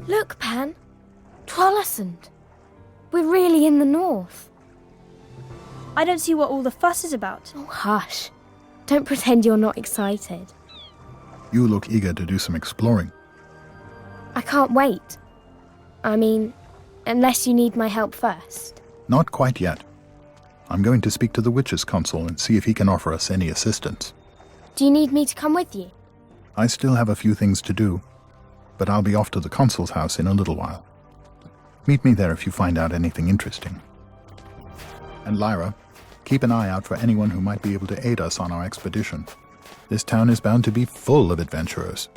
Look, Pan. Trollesund. We're really in the north. I don't see what all the fuss is about. Oh, hush. Don't pretend you're not excited. You look eager to do some exploring. I can't wait. I mean, unless you need my help first. Not quite yet. I'm going to speak to the Witches Consul and see if he can offer us any assistance. Do you need me to come with you? I still have a few things to do, but I'll be off to the Consul's house in a little while. Meet me there if you find out anything interesting. And Lyra, keep an eye out for anyone who might be able to aid us on our expedition. This town is bound to be full of adventurers.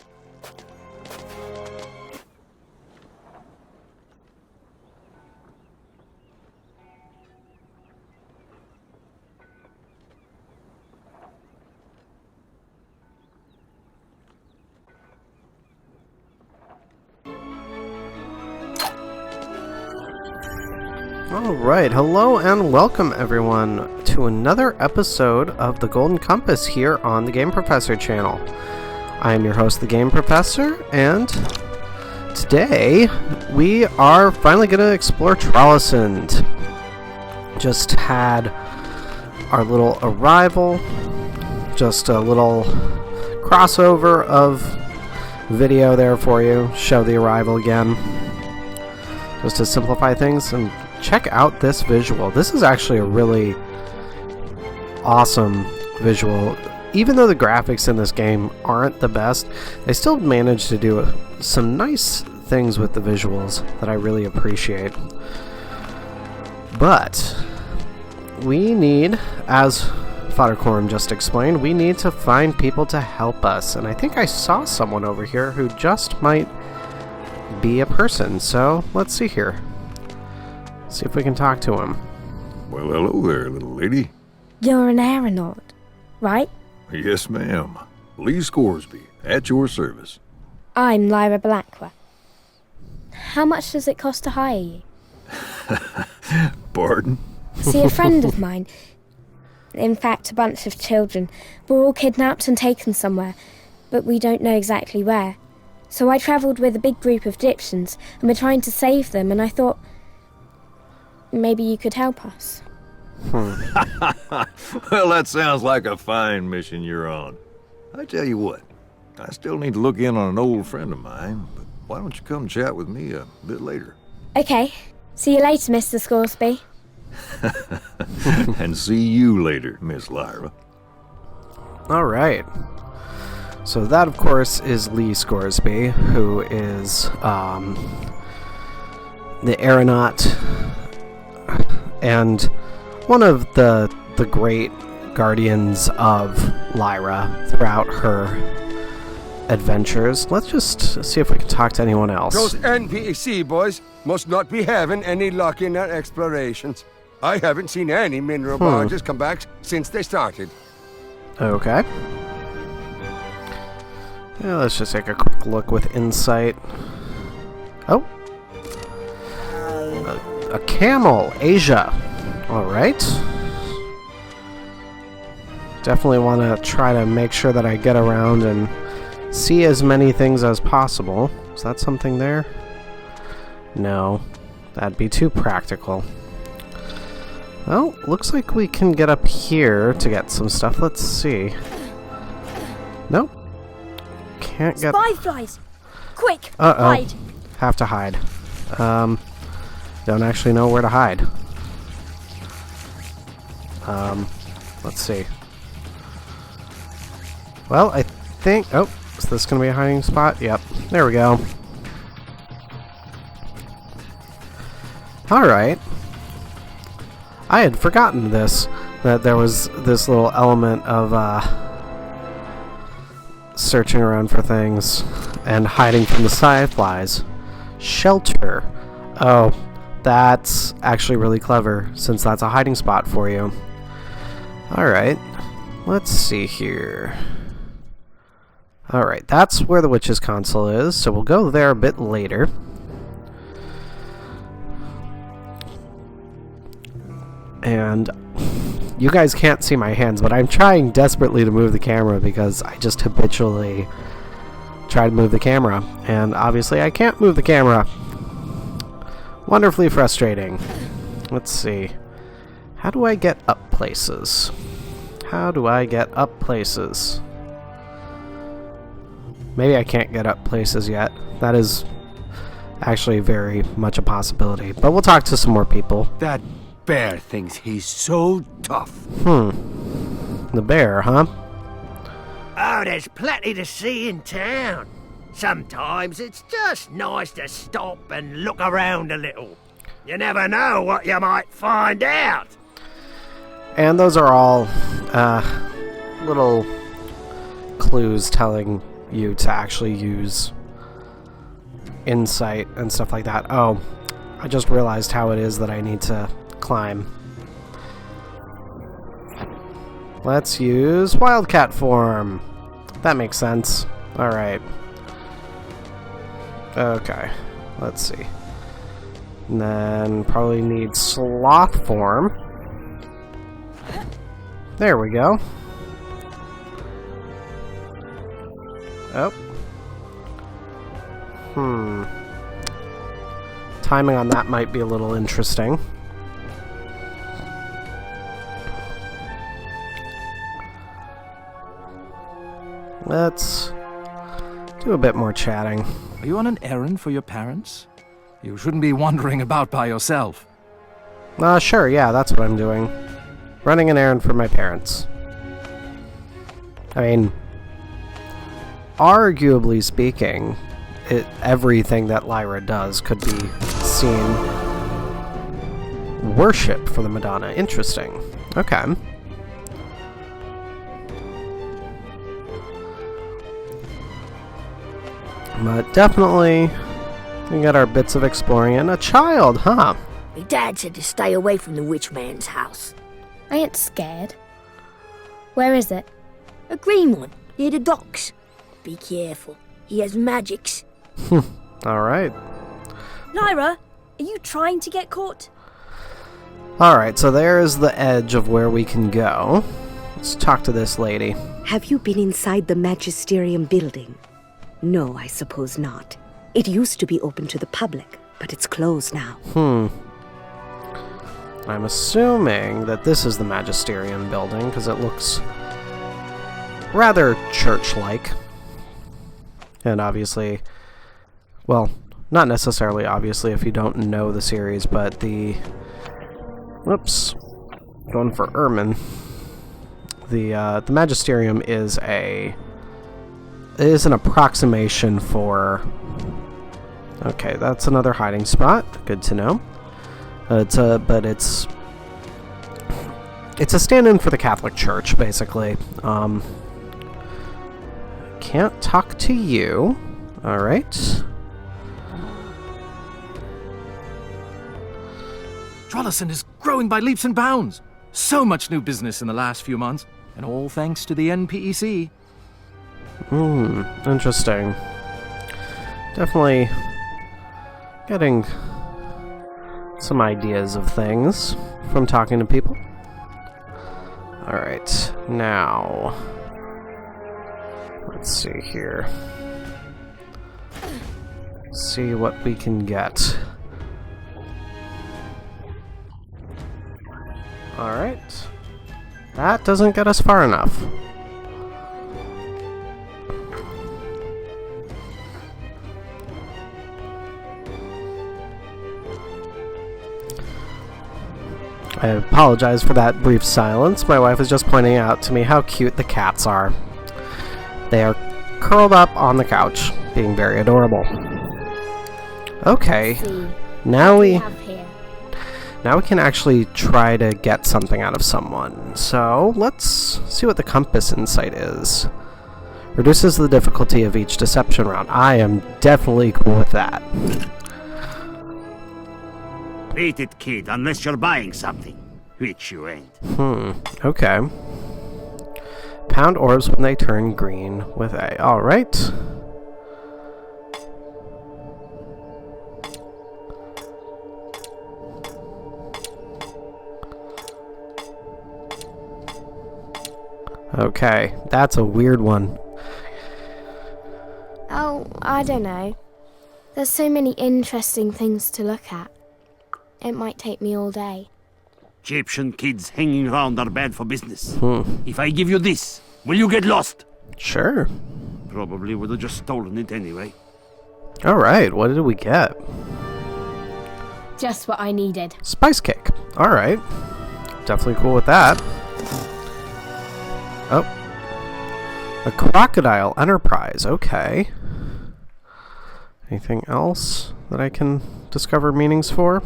Alright, hello and welcome everyone to another episode of the Golden Compass here on the Game Professor channel. I am your host, the Game Professor, and today we are finally going to explore Trollesund. Just had our little arrival, just a little crossover of video there for you, show the arrival again, just to simplify things. And check out this visual. This is actually a really awesome visual. Even though the graphics in this game aren't the best, they still manage to do some nice things with the visuals that I really appreciate. But we need, as Fader Coram just explained, we need to find people to help us. And I think I saw someone over here who just might be a person. So let's see here. See if we can talk to him. Well, hello there, little lady. You're an aeronaut, right? Yes, ma'am. Lee Scoresby, at your service. I'm Lyra Blackwell. How much does it cost to hire you? Pardon? See, a friend of mine, in fact a bunch of children, were all kidnapped and taken somewhere, but we don't know exactly where. So I travelled with a big group of Egyptians, and we're trying to save them, and I thought maybe you could help us. Well, that sounds like a fine mission you're on. I tell you what, I still need to look in on an old friend of mine, but why don't you come chat with me a bit later? Okay. See you later, Mr. Scoresby. And see you later, Miss Lyra. Alright. So that, of course, is Lee Scoresby, who is the aeronaut and one of the great guardians of Lyra throughout her adventures. Let's just see if we can talk to anyone else. Those NPC boys must not be having any luck in their explorations. I haven't seen any mineral barges come back since they started. Okay. Yeah, let's just take a quick look with insight. Oh. A camel, Asia. Alright. Definitely want to try to make sure that I get around and see as many things as possible. Is that something there? No. That'd be too practical. Well, looks like we can get up here to get some stuff. Let's see. Nope. Can't get... Spy flies! Quick! Uh-oh. Hide! Have to hide. Don't actually know where to hide. Let's see. Well, I think... Oh, is this going to be a hiding spot? Yep. There we go. Alright. I had forgotten this. That there was this little element of, searching around for things and hiding from the sci-flies. Shelter. Oh, that's actually really clever, since that's a hiding spot for you. Alright, let's see here. Alright, that's where the Witches Consul is, so we'll go there a bit later. And you guys can't see my hands, but I'm trying desperately to move the camera because I just habitually try to move the camera. And obviously I can't move the camera. Wonderfully frustrating. Let's see. How do I get up places? How do I get up places? Maybe I can't get up places yet. That is actually very much a possibility. But we'll talk to some more people. That bear thinks he's so tough. The bear, huh? Oh, there's plenty to see in town. Sometimes it's just nice to stop and look around a little. You never know what you might find out. And those are all little clues telling you to actually use insight and stuff like that. Oh, I just realized how it is that I need to climb. Let's use wildcat form. That makes sense. Alright. Okay. Let's see. And then probably need sloth form. There we go. Oh. Timing on that might be a little interesting. Let's do a bit more chatting. Are you on an errand for your parents? You shouldn't be wandering about by yourself. Sure, yeah, that's what I'm doing. Running an errand for my parents. I mean, arguably speaking, everything that Lyra does could be seen worship for the Madonna. Interesting. Okay. But definitely, we got our bits of exploring and a child, huh? My dad said to stay away from the witch man's house. I ain't scared. Where is it? A green one, near the docks. Be careful, he has magics. Alright. Lyra, are you trying to get caught? Alright, so there's the edge of where we can go. Let's talk to this lady. Have you been inside the Magisterium building? No, I suppose not. It used to be open to the public, but it's closed now. I'm assuming that this is the Magisterium building, because it looks rather church-like. And obviously, well, not necessarily obviously if you don't know the series, but the... Whoops. Going for Ermin. The Magisterium is an approximation for... Okay, that's another hiding spot. Good to know. But it's a stand-in for the Catholic Church, basically. Can't talk to you. Alright. Trollesund is growing by leaps and bounds. So much new business in the last few months, and all thanks to the NPEC. Interesting. Definitely getting some ideas of things from talking to people. Alright, now let's see here. See what we can get. Alright. That doesn't get us far enough. I apologize for that brief silence. My wife is just pointing out to me how cute the cats are. They are curled up on the couch, being very adorable. Okay, now we can actually try to get something out of someone. So let's see what the compass insight is. Reduces the difficulty of each deception round. I am definitely cool with that. Beat it, kid, unless you're buying something. Which you ain't. Okay. Pound orbs when they turn green with A. Alright. Okay, that's a weird one. Oh, I don't know. There's so many interesting things to look at. It might take me all day. Egyptian kids hanging around are bad for business. If I give you this, will you get lost? Sure. Probably would have just stolen it anyway. Alright, what did we get? Just what I needed. Spice cake. Alright. Definitely cool with that. Oh. A crocodile enterprise. Okay. Anything else that I can discover meanings for?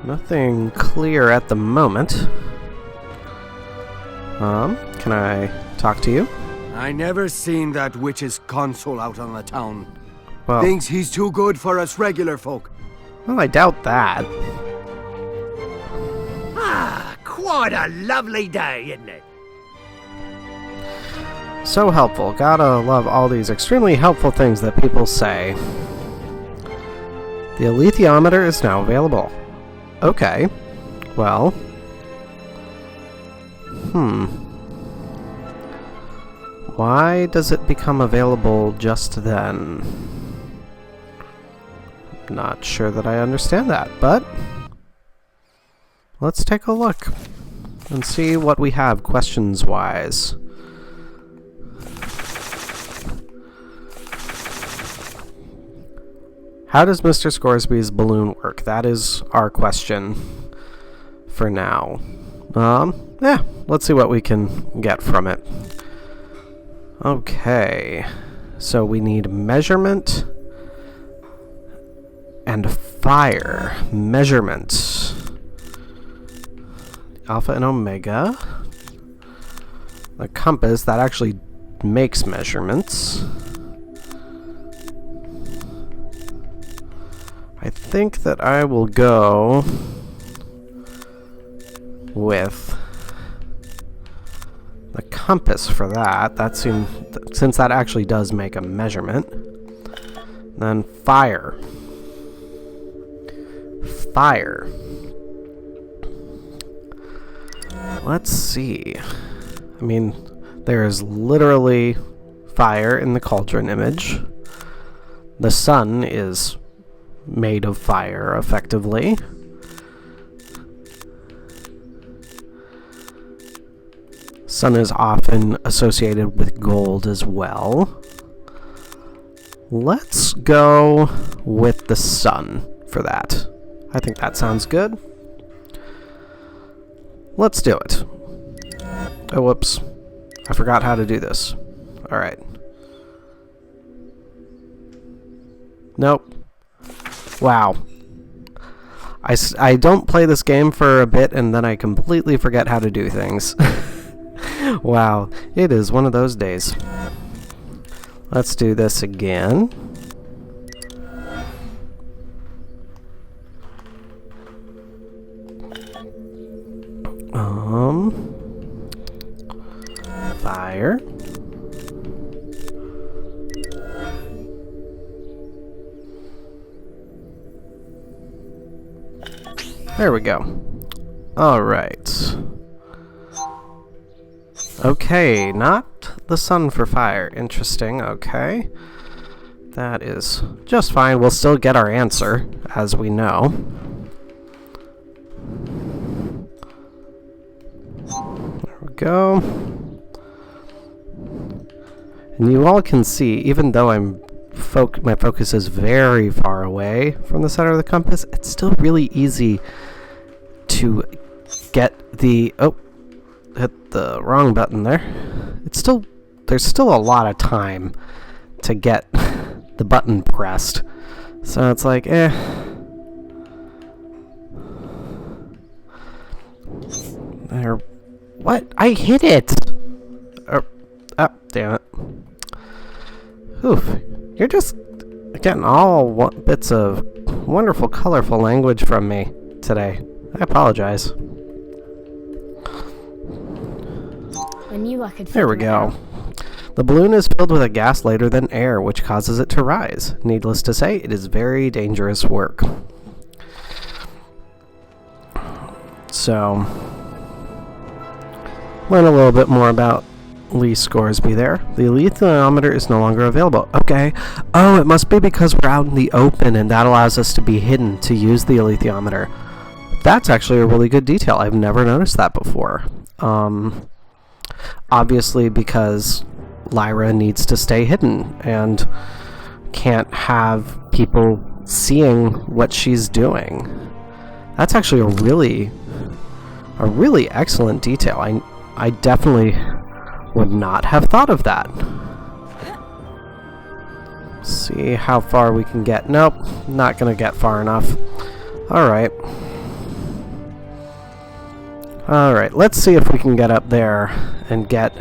Nothing clear at the moment. Can I talk to you? I never seen that Witches Consul out on the town. Well, Thinks he's too good for us regular folk. well, I doubt that. Ah, quite a lovely day, isn't it? So helpful. Gotta love all these extremely helpful things that people say. The alethiometer is now available. Okay. Well. Why does it become available just then? Not sure that I understand that, but let's take a look and see what we have questions-wise. How does Mr. Scoresby's balloon work? That is our question for now. Yeah, let's see what we can get from it. Okay, so we need measurement and fire. Measurement. Alpha and Omega. The compass, that actually makes measurements. I think that I will go with the compass for that. That seems, since that actually does make a measurement. Then fire. Fire. Let's see. I mean, there is literally fire in the cauldron image. The sun is made of fire, effectively. Sun is often associated with gold as well. Let's go with the sun for that. I think that sounds good. Let's do it. Oh, whoops. I forgot how to do this. Alright. Nope. Wow. I don't play this game for a bit and then I completely forget how to do things. Wow, it is one of those days. Let's do this again. Fire. There we go. Alright. Okay, not the sun for fire. Interesting, okay. That is just fine. We'll still get our answer, as we know. There we go. And you all can see, even though my focus is very far away from the center of the compass, it's still really easy to get the... Oh, hit the wrong button there. There's still a lot of time to get the button pressed. So it's like, There. What? I hit it! Oh, damn it. Oof. You're just getting all bits of wonderful, colorful language from me today. I apologize. I knew I could. There we go. The balloon is filled with a gas lighter than air, which causes it to rise. Needless to say, it is very dangerous work. So, learn a little bit more about Lee Scoresby there. The alethiometer is no longer available. Okay. Oh, it must be because we're out in the open and that allows us to be hidden to use the alethiometer. That's actually a really good detail. I've never noticed that before. Obviously because Lyra needs to stay hidden and can't have people seeing what she's doing. That's actually a really excellent detail. I definitely would not have thought of that. See how far we can get. Nope, not gonna get far enough. Alright. Alright, let's see if we can get up there and get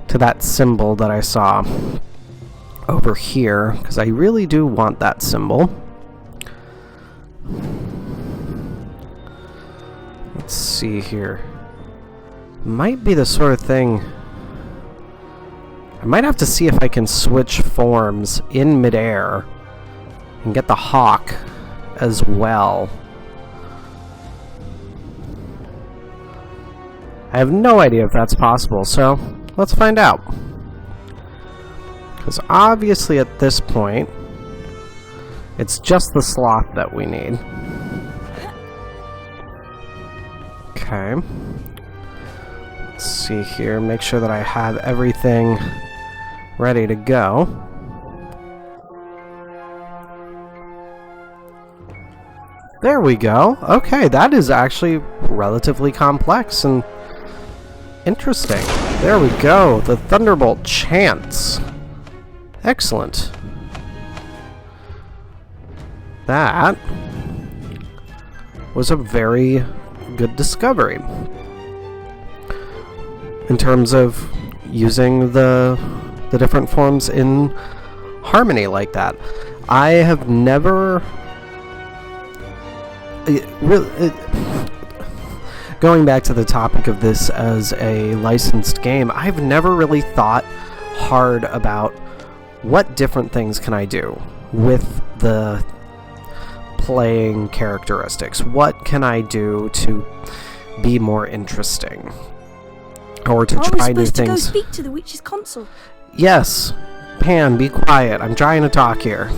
to that symbol that I saw over here, because I really do want that symbol. Let's see here. Might be the sort of thing... I might have to see if I can switch forms in midair and get the hawk as well. I have no idea if that's possible, so let's find out. Because obviously at this point, it's just the sloth that we need. Okay. Let's see here, make sure that I have everything ready to go. There we go. Okay, that is actually relatively complex and interesting. There we go. The Thunderbolt chants. Excellent. That was a very good discovery in terms of using the different forms in harmony like that. I have never going back to the topic of this as a licensed game, I've never really thought hard about what different things can I do with the playing characteristics. What can I do to be more interesting? Or to try new things. To go speak to the Witches Consul. Yes. Pan, be quiet. I'm trying to talk here.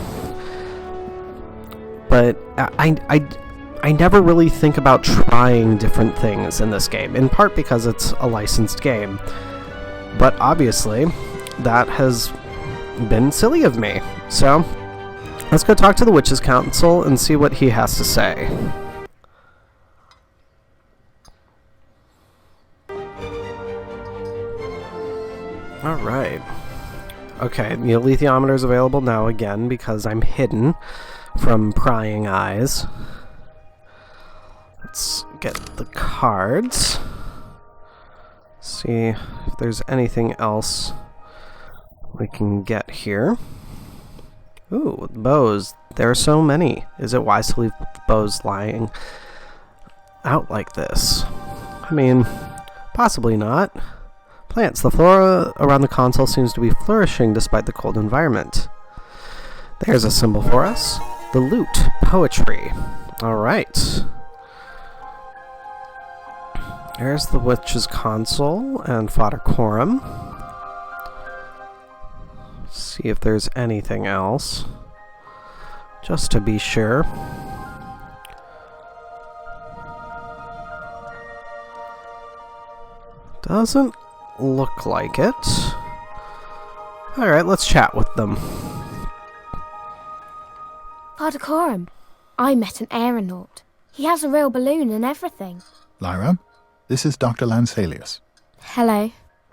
But I never really think about trying different things in this game, in part because it's a licensed game. But obviously, that has been silly of me. So, let's go talk to the Witches Consul and see what he has to say. Alright. Okay, the alethiometer is available now again because I'm hidden from prying eyes. Let's get the cards. See if there's anything else we can get here. Ooh, bows. There are so many. Is it wise to leave bows lying out like this? I mean, possibly not. Plants. The flora around the console seems to be flourishing despite the cold environment. There's a symbol for us. The lute. Poetry. Alright. There's the Witches Consul and Fader Coram. See if there's anything else. Just to be sure. Doesn't look like it. Alright, let's chat with them. Fader Coram, I met an aeronaut. He has a real balloon and everything. Lyra, this is Dr. Lensalius. Hello.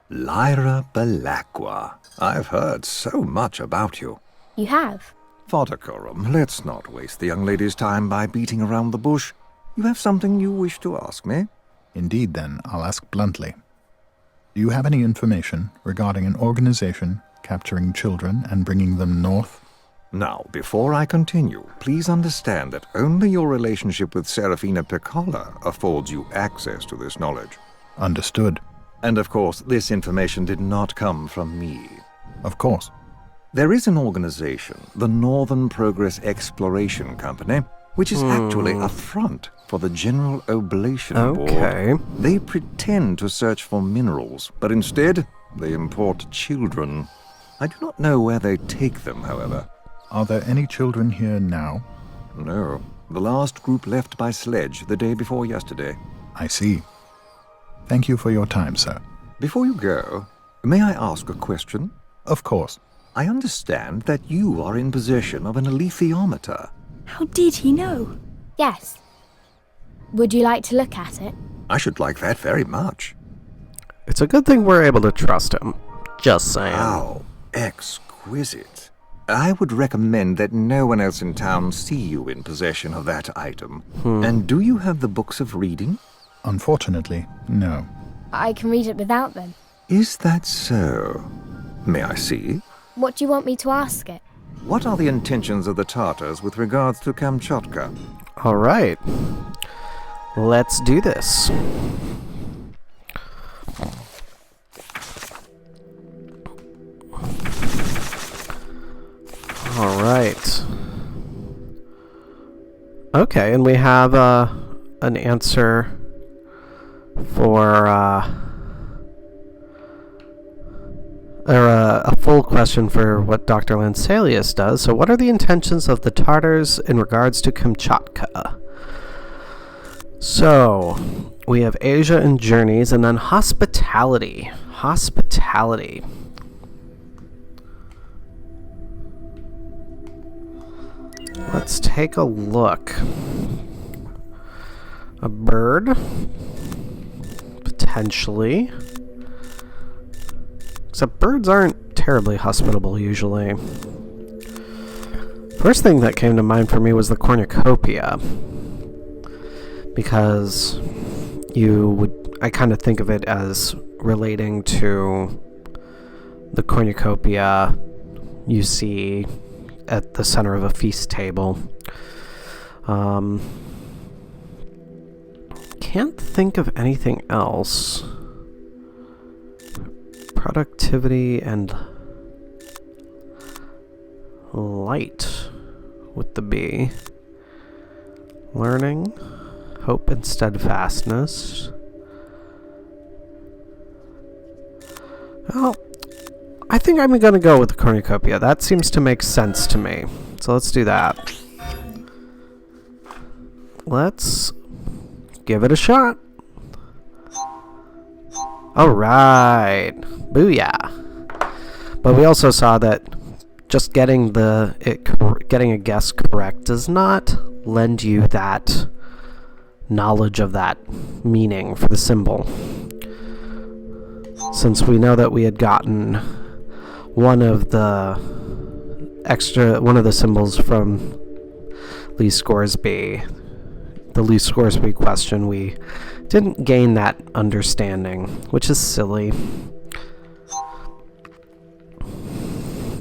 Lyra Belacqua. I've heard so much about you. You have? Fader Coram, let's not waste the young lady's time by beating around the bush. You have something you wish to ask me? Indeed, then, I'll ask bluntly. Do you have any information regarding an organization capturing children and bringing them north? Now, before I continue, please understand that only your relationship with Serafina Piccola affords you access to this knowledge. Understood. And of course, this information did not come from me. Of course. There is an organization, the Northern Progress Exploration Company, which is actually a front for the General Oblation Okay. Board. They pretend to search for minerals, but instead they import children. I do not know where they take them, however. Are there any children here now? No. The last group left by sledge the day before yesterday. I see. Thank you for your time, sir. Before you go, may I ask a question? Of course. I understand that you are in possession of an alethiometer. How did he know? Yes. Would you like to look at it? I should like that very much. It's a good thing we're able to trust him. Just saying. How exquisite. I would recommend that no one else in town see you in possession of that item. And do you have the books of reading? Unfortunately, no. I can read it without them. Is that so? May I see? What do you want me to ask it? What are the intentions of the Tartars with regards to Kamchatka? All right. Let's do this. All right. Okay, and we have an answer for a full question for what Dr. Lensalius does. So what are the intentions of the Tartars in regards to Kamchatka? So we have Asia and journeys, and then hospitality. Hospitality. Let's take a look. A bird. Potentially. Except birds aren't terribly hospitable usually. First thing that came to mind for me was the cornucopia. Because I kind of think of it as relating to the cornucopia you see at the center of a feast table. Can't think of anything else. Productivity and light with the B. Learning, hope and steadfastness. Well, I think I'm going to go with the cornucopia. That seems to make sense to me. So let's do that. Let's give it a shot. Alright. Booyah. But we also saw that just getting getting a guess correct does not lend you that knowledge of that meaning for the symbol. Since we know that we had gotten one of the symbols from Lee Scoresby, the Lee Scoresby question, we didn't gain that understanding, which is silly.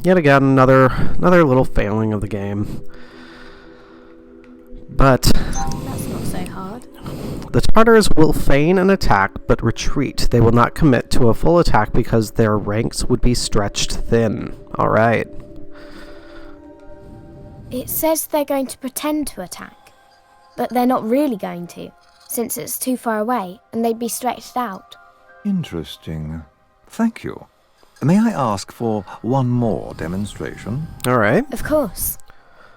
Yet again, another little failing of the game. But That's not so hard. the Tartars will feign an attack but retreat. They will not commit to a full attack because their ranks would be stretched thin. Alright. It says they're going to pretend to attack, but they're not really going to, since it's too far away and they'd be stretched out. Interesting. Thank you. May I ask for one more demonstration? Alright. Of course.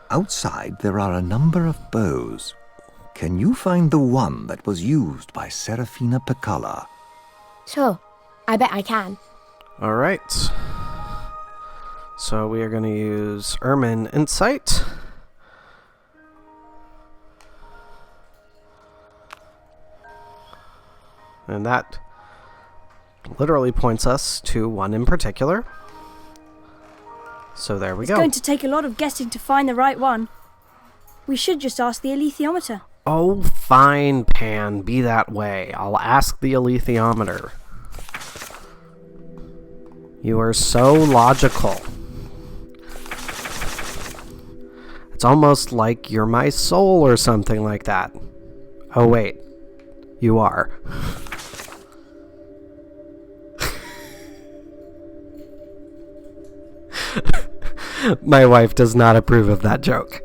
Outside there are a number of bows. Can you find the one that was used by Serafina Piccola? Sure. I bet I can. Alright. So we are going to use Ermine Insight. And that literally points us to one in particular. So there we go. It's going to take a lot of guessing to find the right one. We should just ask the alethiometer. Oh, fine, Pan. Be that way. I'll ask the alethiometer. You are so logical. It's almost like you're my soul or something like that. Oh, wait. You are. My wife does not approve of that joke.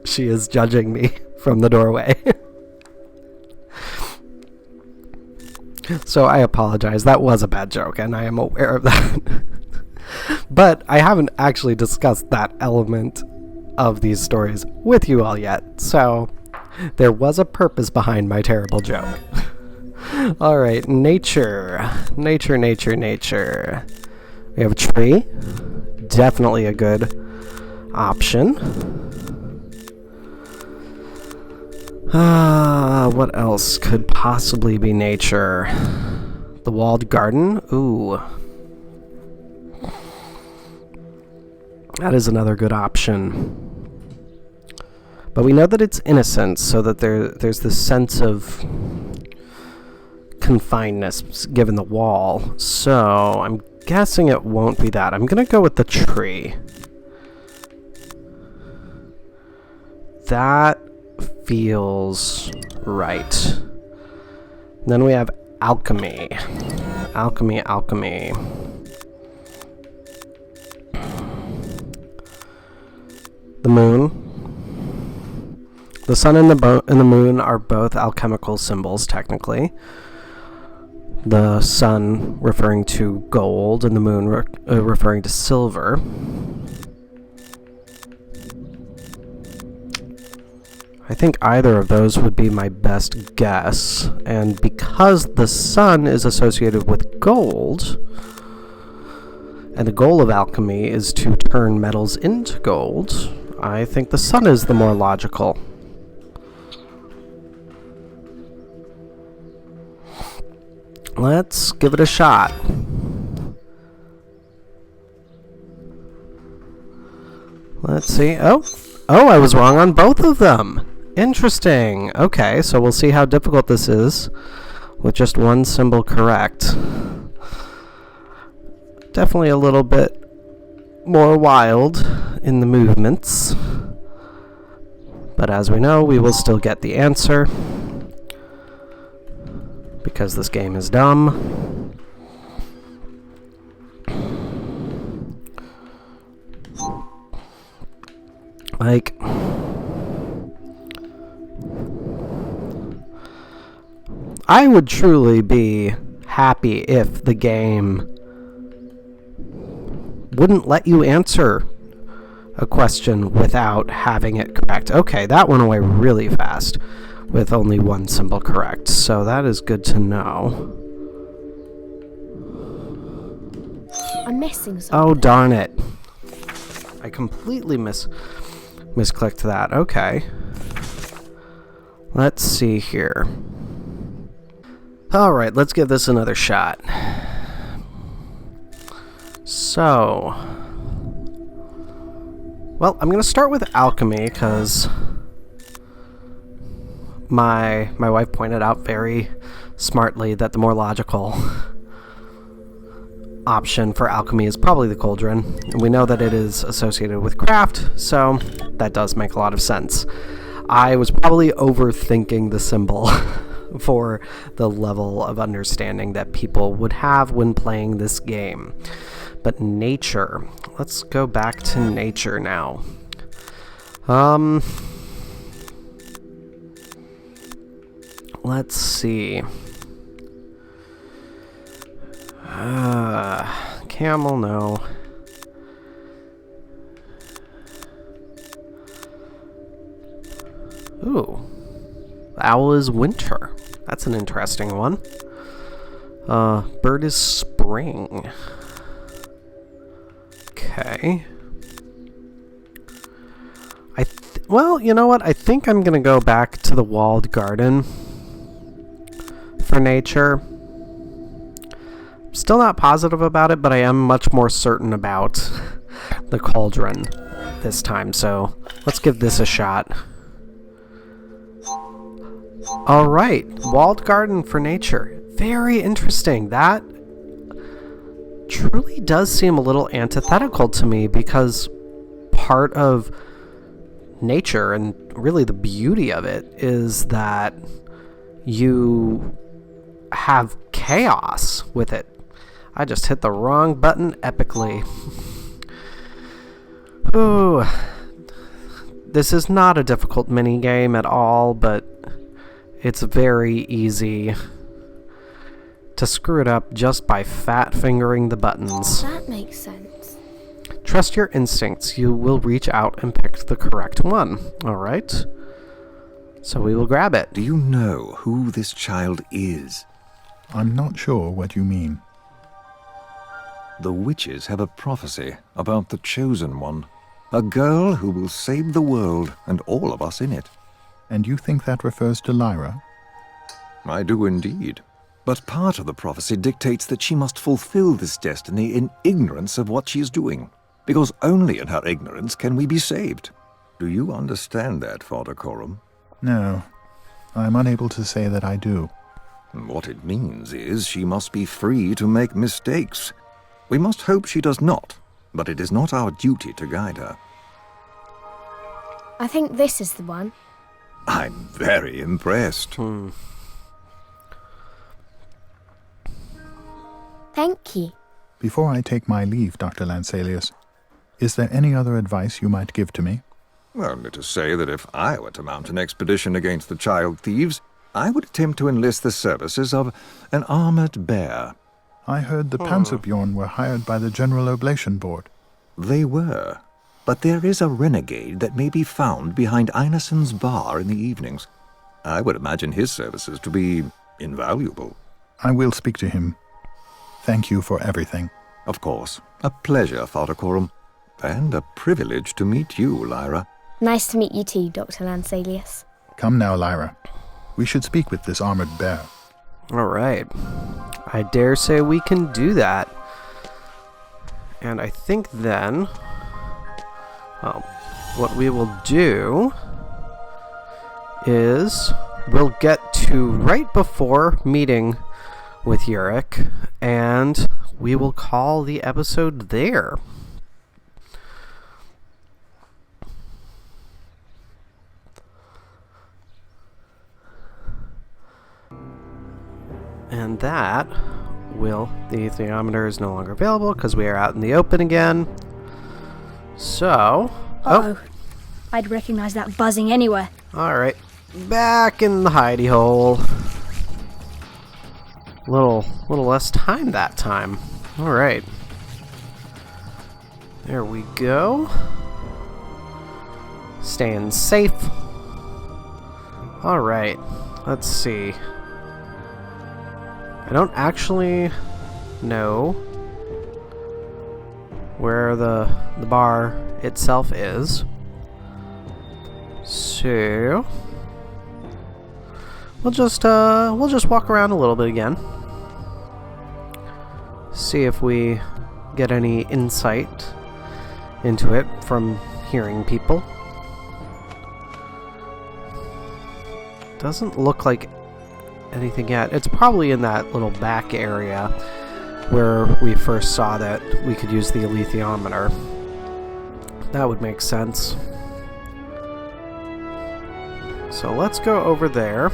She is judging me from the doorway. So I apologize. That was a bad joke, and I am aware of that. But I haven't actually discussed that element of these stories with you all yet. So there was a purpose behind my terrible joke. Alright, nature. Nature, nature, nature. We have a tree. Definitely a good option. What else could possibly be nature? The walled garden? Ooh. That is another good option. But we know that it's innocent, so that there's this sense of confinedness given the wall. So I'm guessing it won't be that. I'm gonna go with the tree. That feels right. Then we have alchemy. Alchemy, alchemy. The moon. The sun and the moon are both alchemical symbols, technically. The sun referring to gold and the moon referring to silver. I think either of those would be my best guess. And because the sun is associated with gold, and the goal of alchemy is to turn metals into gold, I think the sun is the more logical. Let's give it a shot. Let's see. Oh, I was wrong on both of them. Interesting. Okay, so we'll see how difficult this is with just one symbol correct. Definitely a little bit more wild in the movements. But as we know, we will still get the answer. Because this game is dumb. Like, I would truly be happy if the game wouldn't let you answer a question without having it correct. Okay, that went away really fast with only one symbol correct, so that is good to know. I'm missing something. Oh, darn it. I completely misclicked that. Okay. Let's see here. Alright, let's give this another shot. So, well, I'm going to start with alchemy, because my wife pointed out very smartly that the more logical option for alchemy is probably the cauldron. And we know that it is associated with craft, so that does make a lot of sense. I was probably overthinking the symbol for the level of understanding that people would have when playing this game. But nature. Let's go back to nature now. Let's see. Camel, no. Ooh. Owl is winter. That's an interesting one. Bird is spring. Okay. Well, you know what? I think I'm gonna go back to the walled garden for nature. Still not positive about it, but I am much more certain about the cauldron this time, so let's give this a shot. Alright, walled garden for nature. Very interesting. That truly does seem a little antithetical to me, because part of nature, and really the beauty of it, is that you have chaos with it. I just hit the wrong button epically. Ooh. this is not a difficult minigame at all, but it's very easy to screw it up just by fat-fingering the buttons. That makes sense. Trust your instincts. You will reach out and pick the correct one. Alright. So we will grab it. Do you know who this child is? I'm not sure what you mean. The witches have a prophecy about the Chosen One. A girl who will save the world and all of us in it. And you think that refers to Lyra? I do indeed. But part of the prophecy dictates that she must fulfill this destiny in ignorance of what she is doing. Because only in her ignorance can we be saved. Do you understand that, Fader Coram? No. I'm unable to say that I do. What it means is she must be free to make mistakes. We must hope she does not, but it is not our duty to guide her. I think this is the one. I'm very impressed. Thank you. Before I take my leave, Dr. Lensalius, is there any other advice you might give to me? Only to say that if I were to mount an expedition against the child thieves, I would attempt to enlist the services of an armored bear. I heard the Panzerbjorn were hired by the General Oblation Board. They were, but there is a renegade that may be found behind Einarsson's bar in the evenings. I would imagine his services to be invaluable. I will speak to him. Thank you for everything. Of course. A pleasure, Fader Coram. And a privilege to meet you, Lyra. Nice to meet you too, Dr. Lensalius. Come now, Lyra. We should speak with this armored bear. Alright. I dare say we can do that. And I think then, what we will do is we'll get to right before meeting with Yurik, and we will call the episode there. And that the thermometer is no longer available because we are out in the open again. So, I'd recognize that buzzing anywhere. Alright, back in the hidey hole. Little less time that time. Alright. There we go. Staying safe. Alright, let's see. I don't actually know where the bar itself is. So we'll just walk around a little bit again. See if we get any insight into it from hearing people. Doesn't look like anything yet. It's probably in that little back area where we first saw that we could use the alethiometer. That would make sense. So let's go over there.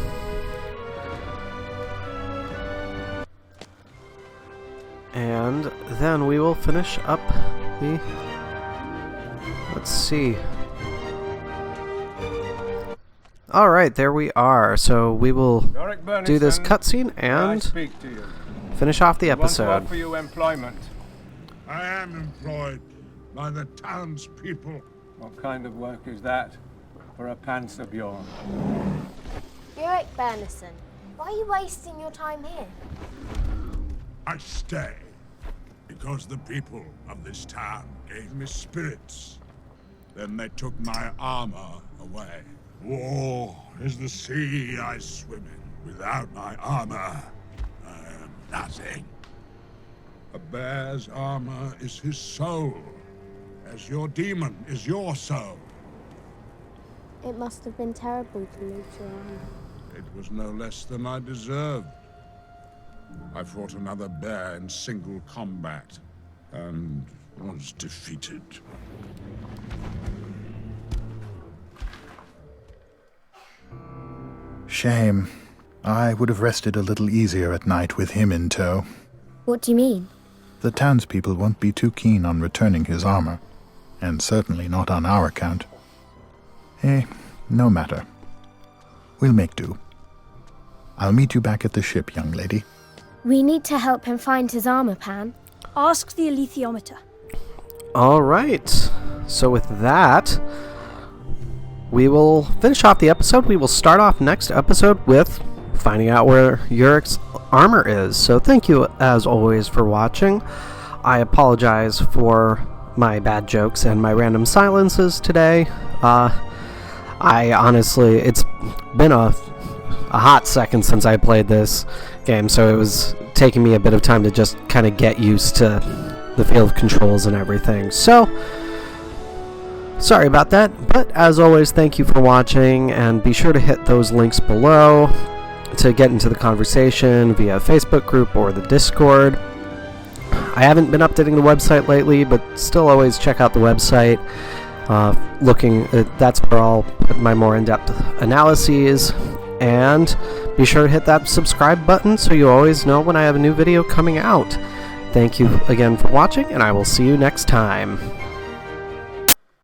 And then we will finish up the... Let's see. Alright, there we are. So we will do this cutscene and finish off the episode. I want to offer you employment. I am employed by the townspeople. What kind of work is that for a Panzerbjorn? Yurik Bernison, why are you wasting your time here? I stay because the people of this town gave me spirits. Then they took my armor away. War is the sea I swim in. Without my armor, I am nothing. A bear's armor is his soul, as your demon is your soul. It must have been terrible to lose your armor. It was no less than I deserved. I fought another bear in single combat, and was defeated. Shame. I would have rested a little easier at night with him in tow. What do you mean? The townspeople won't be too keen on returning his armor, and certainly not on our account. No matter. We'll make do. I'll meet you back at the ship, young lady. We need to help him find his armor, Pan. Ask the alethiometer. Alright, so with that, we will finish off the episode. We will start off next episode with finding out where Yurik's armor is. So thank you, as always, for watching. I apologize for my bad jokes and my random silences today. I honestly, it's been a hot second since I played this game, so it was taking me a bit of time to just kind of get used to the field controls and everything. So, sorry about that, but as always, thank you for watching, and be sure to hit those links below to get into the conversation via Facebook group or the Discord. I haven't been updating the website lately, but still always check out the website. That's where I'll put my more in-depth analyses, and be sure to hit that subscribe button so you always know when I have a new video coming out. Thank you again for watching, and I will see you next time.